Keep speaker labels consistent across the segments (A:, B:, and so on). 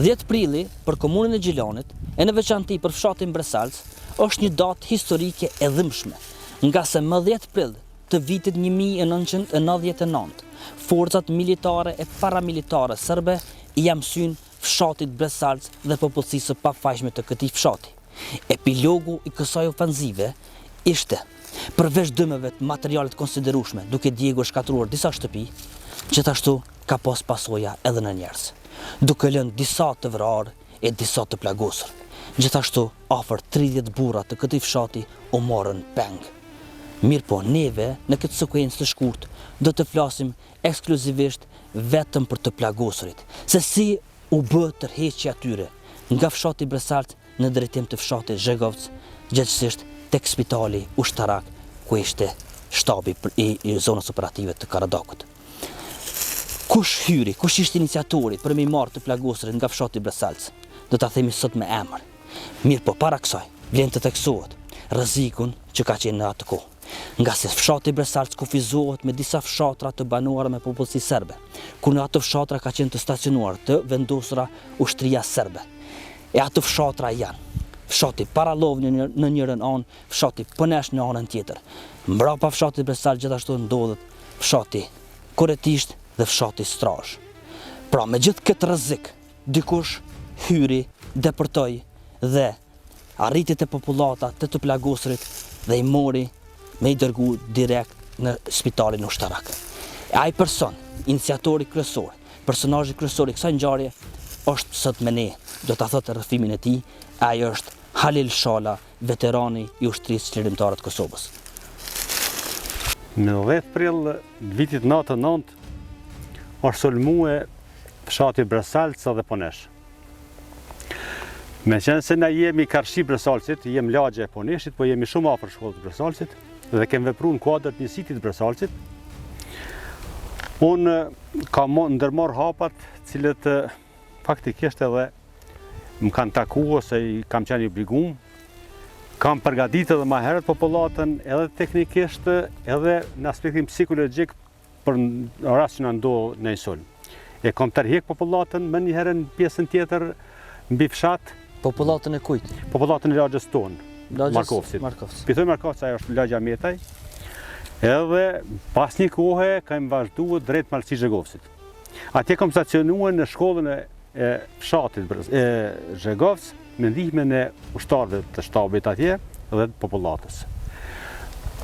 A: 10 prilli për komunën e Gjilanit e në veçanti për fshatin Bresalc është një datë historike e dhimbshme, nga se më 10 prill të vitit 1999 forcat militare e paramilitare serbe i jamsyn fshatit Bresalc dhe popullsisë së pafajshme të këtij fshati. Epilogu i kësaj ofenzive ishte, përveç dëmeve të materialet konsiderueshme, duke djegur shkatruar disa shtëpi, gjithashtu ka pas pasoja edhe në njerëz, duke lënë disa të vrarë e disa të plagosur. Gjithashtu afër 30 burra të këtij fshati u morën peng. Mirë po, neve në këtë sekuencë të shkurtë do të flasim ekskluzivisht vetëm për të plagosurit, se si u bë tërheqja atyre nga fshati Bresalc në drejtim të fshatit Zhegovc, gjithsesi tek spitali ushtarak ku ishte shtabi i zonës operative të Karadakut. Kush hyri, kush ishte iniciatori për me marrë të plagosurit nga fshati Bresalc, do ta themi sot me emër. Mirë po, para kësaj, vlen të theksohet rrezikun që ka qenë në atë kohë, nga se fshati Bresalc kufizohet me disa fshatra të banuara me popullsi serbe, ku në ato fshatra ka qenë të stacionuar të vendosura ushtria serbe. E ato fshatra janë fshati Paralov në njërën anë, fshati Pënesh në anën tjetër. Mbrapa fshatit Bresalc gjithashtu ndodhet fshati Koretisht dhe fshati Strazh. Pra me gjithë këtë rrezik, dikush hyri, depërtoi dhe arriti te popullata të plagosurit dhe i mori me i dërgu direkt në spitalin ushtarak. E ai person, iniciatori kryesor, personazhi kryesor i kësaj ngjarje është sot me ne, do ta thotë rrëfimin e tij, ai është Halil Shala, veterani i ushtrisë çlirimtare të Kosovës.
B: Në 10 prill vitit 99 është sulmue fshati Bresalc dhe Pënesh. Meqense se na jemi karshi Bresalcit, jem lagje e Pëneshit, po jemi shumë afër shkollës Bresalcit dhe kemi vepruar në kuadër njësitit të Bresalcit. Unë kam ndërmarr hapat, cilët faktikisht edhe më kanë taku ose i kam qenë i obliguar. Kam përgatitur edhe më herët popullatën edhe teknikisht edhe në aspektin psikologjik për rast që na ndodh në sulm. E kam tërheq popullatën më një herë në pjesën tjetër mbi fshat.
A: Popullatën e kujt?
B: Popullatën e lagjës tonë, Markovcit. Pitoj Markovcit, ajo është lagja Metaj. Edhe pas një kohe kam vazhduar drejt Malci Zhegovcit. Atje kam stacionuar në shkollën e fshatit Zhegovc me ndihmën e ushtarëve të shtabit atje dhe të popullatës.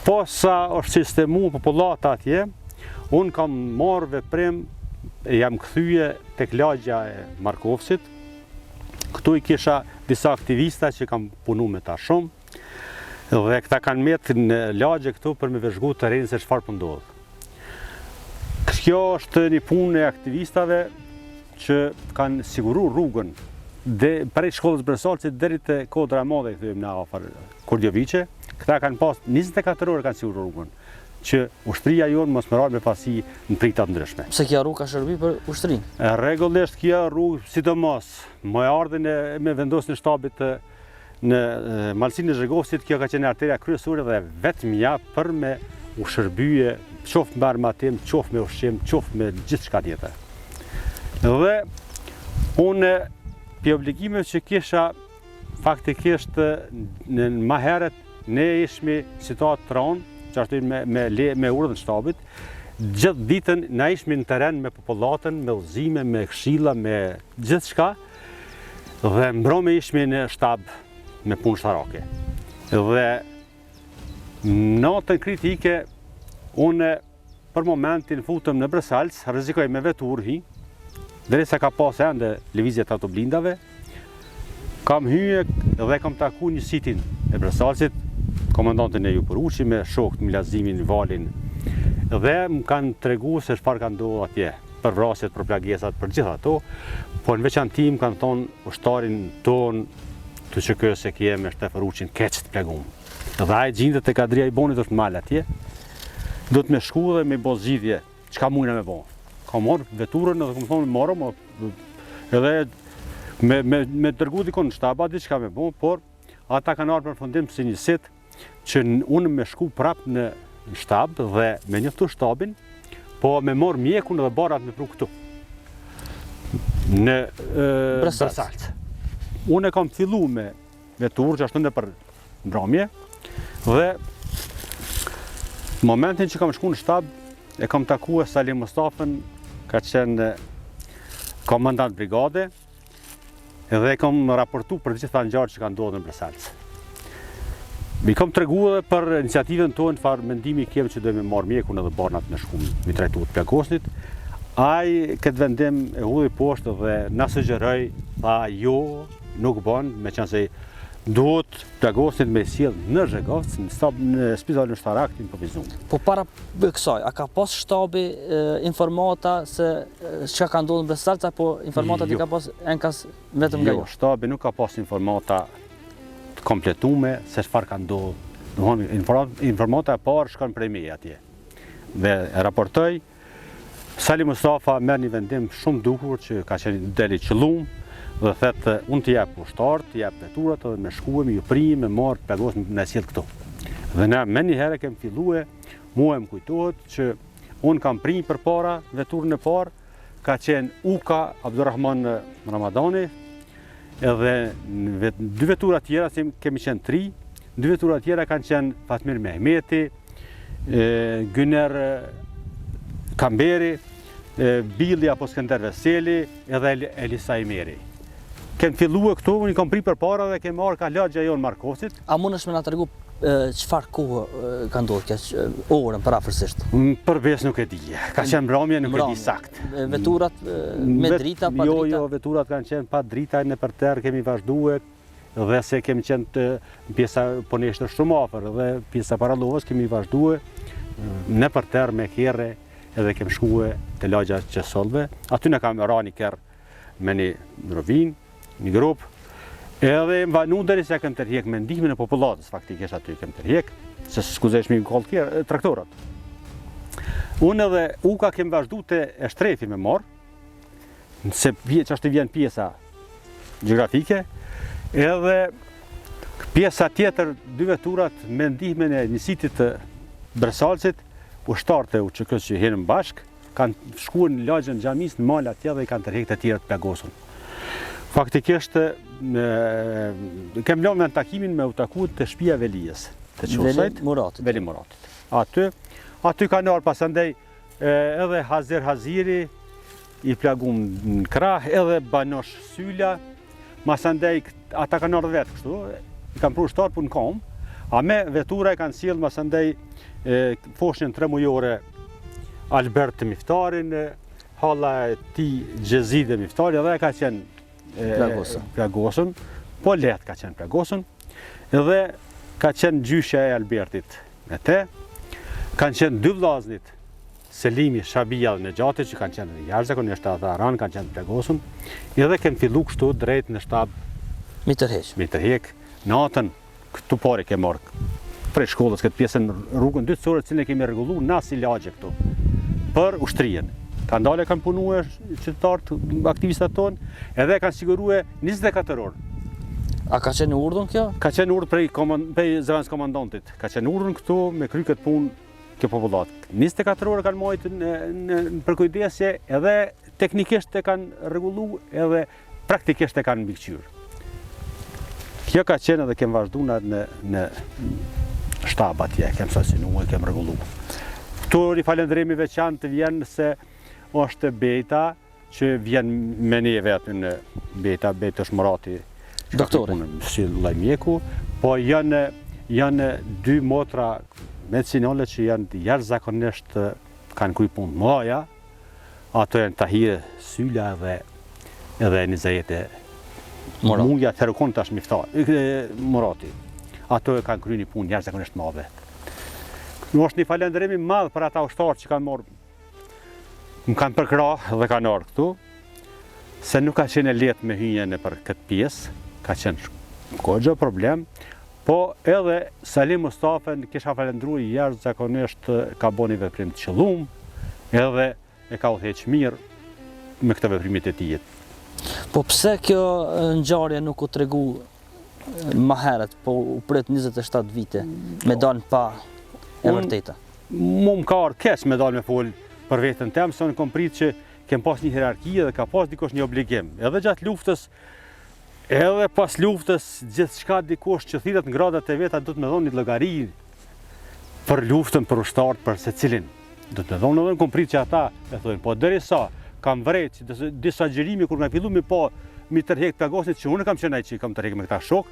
B: Po sa është sistemu popullata atje, unë kam marrë veprim, jam kthye tek lagja e Markovcit. Këtu i kisha disa aktivista që kam punu me ta shumë, dhe këta kanë metë në lagje këtu për me vëzhgu terrenin se çfarë po ndodh. Kjo është një punë e aktivistave që kanë siguru rrugën prej shkollës Bresalcit deri te Kodra e Madhe, këtu në afër Kordjovice. Këta kanë pas 24 orë kanë siguru rrugën, që ushtria jonë mos merret me pasi në prita të ndryshme.
A: Pse kjo rrugë ka shërbi për ushtrinë?
B: Rregullisht kjo rrugë, sidomos më ardhen me vendosjen e shtabit në Malcinë e Zhegovcit, kjo ka qenë arteria kryesore dhe vetëm ja për me u shërbye, qoftë me armatim, qoftë me ushqim, qoftë me gjithçka tjetër. Dhe unë pi obligimeve që kisha faktikisht në më herët ne ishmi situatë tronë, që ashtu me urdhën shtabit, gjithë ditën na ishmi në teren me popullatën, me udhëzime, me këshilla, me gjithçka, dhe mbrome ishmi në shtab me punë shtarake. Dhe natën kritike, unë për momentin futëm në Bresalc, rrezikoj me vetur hi, derisa ka pas ende lëvizje të autoblindave, kam hyje dhe kam taku njësitin e Bresalcit, komandantin e Juporuçi me shokët Milazimin, Valin, dhe më kanë tregu se çfarë ka ndodhur atje, për vrasjet, për plagesat, për gjitha ato, po në veçanti më kanë thonë ushtarin ton të që se kje me Shtefaruçin keq të plagum. Dhe ai gjindet tek Adria i Bonit është mal atje, do të me shku dhe me bo zgjidhje, çka mujna me bo. Ka marrë veturën edhe më thonë marrëm, edhe me dërgu dikon në shtaba, diçka me bo, por ata kanë ardhur për fundim si një sit që unë me shku prap në shtab dhe me njoftu shtabin, po me marrë mjekun dhe barat me pru këtu. në Bresalc. Unë e kam fillu me veturë që ashtu në për mbrëmje dhe momentin që kam shku në shtab e kam taku e Salim Mustafën, ka qenë komandant brigade edhe e kam raportu për gjitha ngjarjet që kanë ndodhur në Bresalc. Mi kam tregu edhe për iniciativën tonë, farë mendimi kem që dojmë marrë mjekun edhe barnat me shku mi trajtu të Plagosnit. Ai këtë vendim e hudhi poshtë dhe na sugjeroi, tha jo, nuk bën, meqense duhet Plagosnit me sjell në Zhegovc, në spitalin ushtarak të improvizum.
A: Po para kësaj, a ka pas shtabi informata se çka ka ndodhur në Bresalc, apo informatat i ka pas enkas vetëm nga ju?
B: Jo, shtabi nuk ka pas informata të kompletume se çfarë ka ndodhur. Domthonë informata e parë shkon prej meje atje. Dhe e raportoi Salim Mustafa merr një vendim shumë duhur që ka qenë deli qëllum dhe thetë unë të jep ushtarët, të jep veturat edhe me shkuem, ju prim, me marrë Plagosnit në sjell këto. Dhe ne me një herë kem fillue, mua më kujtohet që unë kam prim për para, veturën e parë, ka qenë Uka Abdurrahman Ramadani, edhe dy vetura tjera, kemi qenë 3, dy vetura tjera kanë qenë Fatmir Mehmeti, Güner Kamberi, Billi apo Skender Veseli edhe Elisa Imeri. Kemë fillu e këto, unë i kam pri për para dhe kemë marrë ka lagja jonë Markosit.
A: A mundesh me na tregu çfarë kohë ka ndodhur kjo orën parafërsisht?
B: Përveç nuk e di. Ka qenë mbrëmje, nuk e di sakt.
A: Veturat me drita, pa drita?
B: Jo, veturat kanë qenë pa drita, në përter kemi vazhduar dhe se kemi qenë të pjesa poneshtër shumë afër dhe pjesa paralovës kemi vazhduar në përter me kerre edhe kemi shkuar te lagja Qesolve. Aty na kam ra një kerr me një rovin, një grup, edhe më vanu deri se kem tërhjek me ndihmën e popullatës, faktikisht aty kem tërhjek, se s'kuzesh mi kollë traktorat. Unë edhe Uka kem vazhdu të e shtrefi me marë, se që ashtë vjen pjesa geografike, edhe pjesa tjetër, dy veturat me ndihmën e njësitit të Bresalcit, ushtarët e UÇK-s që henën bashkë, kanë shkuar në lagjën xhamis në mal atje dhe i kanë tërhequr të tjerë të Plagosën. Faktikisht kem lënë takimin me u taku të shtëpia Velijës, të Qosajt, Veli Muratit. Aty kanë ardhur pasandej edhe Hazir Haziri i plagum në krah, edhe Banosh Syla, masandej ata kanë ardhur vetë kështu, i kanë pru shtar punë kom, a me vetura e kanë sjell masandej foshnjën 3 mujore Albert Miftarin, halla e ti Gjezid e Miftari, edhe ka qenë Plagosën, po let ka qenë Plagosën, edhe ka qenë gjyshja e Albertit me te, kanë qenë 2 vllaznit, Selimi, Shabia dhe Nejati, që kanë qenë jashtëzakonisht ata ran, kanë qenë Plagosën, edhe kemë fillu kështu drejt në shtab
A: mi tërheq,
B: natën, këtu pare ke marrë prej shkollës këtë pjesën rrugën 2 orë cilën e kemi rregullu na si lagje këtu për ushtrien. Kanë dalë kanë punuar qytetarët, aktivistat tonë, edhe kanë siguruar 24 orë.
A: A ka qenë urdhën kjo?
B: Ka qenë urdhë prej zëvendës komandantit. Ka qenë urdhën këtu me kry këtë punë kjo popullat. 24 orë kanë marrë në përkujdesje, edhe teknikisht e kanë rregullu, edhe praktikisht e kanë mbikëqyrë. Kjo ka qenë edhe kemë vazhduar në shtab atje, kemë stacionuar, kemë rregullu. Këtu një falëndërimi veçantë vjen se është Beta, që vjen me ne vetë në Beta është Murati,
A: doktori,
B: si lajmjeku, po janë 2 motra medicinale që janë jashtëzakonisht kanë kry punë mëdha. Ato janë Tahir Syla edhe Nizajete Mungja Terukon tash Murati. Ato kanë kry një punë jashtëzakonisht madhe. Është një falëndërimi madh për ata ushtarë që kanë marrë, më kanë përkrah dhe kanë ardhur këtu, se nuk ka qenë lehtë me hyrje në për këtë pjesë, ka qenë goxha problem, po edhe Salim Mustafa kisha falendruar jashtëzakonisht, ka bënë një veprim të qëllum, edhe e ka udhëheq mirë me këtë veprimit e tij.
A: Po pse kjo ngjarje nuk u tregu më herët, po u prit 27 vite me dalë pa e vërteta?
B: Mu më ka ardhur keq me dalë me fol për veten tem, se unë kom prit që kem pas një hierarki dhe ka pas dikush një obligim. Edhe gjatë luftës, edhe pas luftës, gjithçka dikush që thirret në gradat e veta do të më dhonë një llogari për luftën, për ushtarët, për secilin. Do të më dhonë edhe në komprit që ata e thonë, po derisa kam vret disa xhirimi kur nga fillu mi tërhek plagosit që unë kam qenë ai që kam tërhek me këta shok,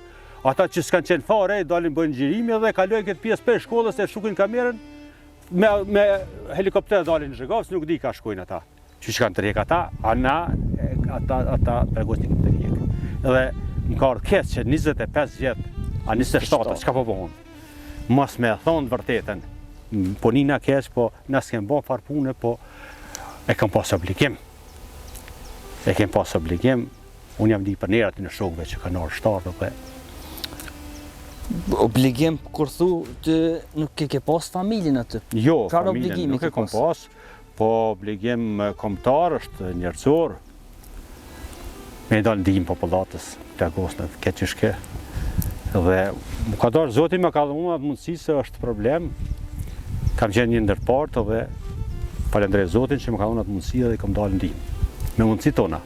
B: ata që s'kan qenë fare dalin bëjnë xhirimi dhe kalojnë këtë pjesë për shkollës e shukin kamerën me helikopter dalin në Zhegovës, nuk di ka shkojnë ata. Që kanë tërhek ata ata plagosit kanë tërhek. Edhe më ka ardhur keq që 25 vjet, a 27, çka po bëhon? Mos me thonë vërtetën. Po nina keq, po na s'kem bën far punë, po e kam pas obligim. Unë jam di për nerat në shokëve që kanë ardhur shtatë dhe
A: obligim kur thu të nuk e ke pas familjen aty.
B: Jo, familjen nuk e kam pas, po obligim kombëtar është njerëzor. Me dalë ndihmë popullatës, plagosnë të keqishke. Dhe më ka dorë Zoti më ka dhënë atë mundësi se është problem. Kam qenë një ndërpart dhe falenderoj Zotin që më ka dhënë atë mundësi dhe kam dalë ndihmë. Me mundësi tona.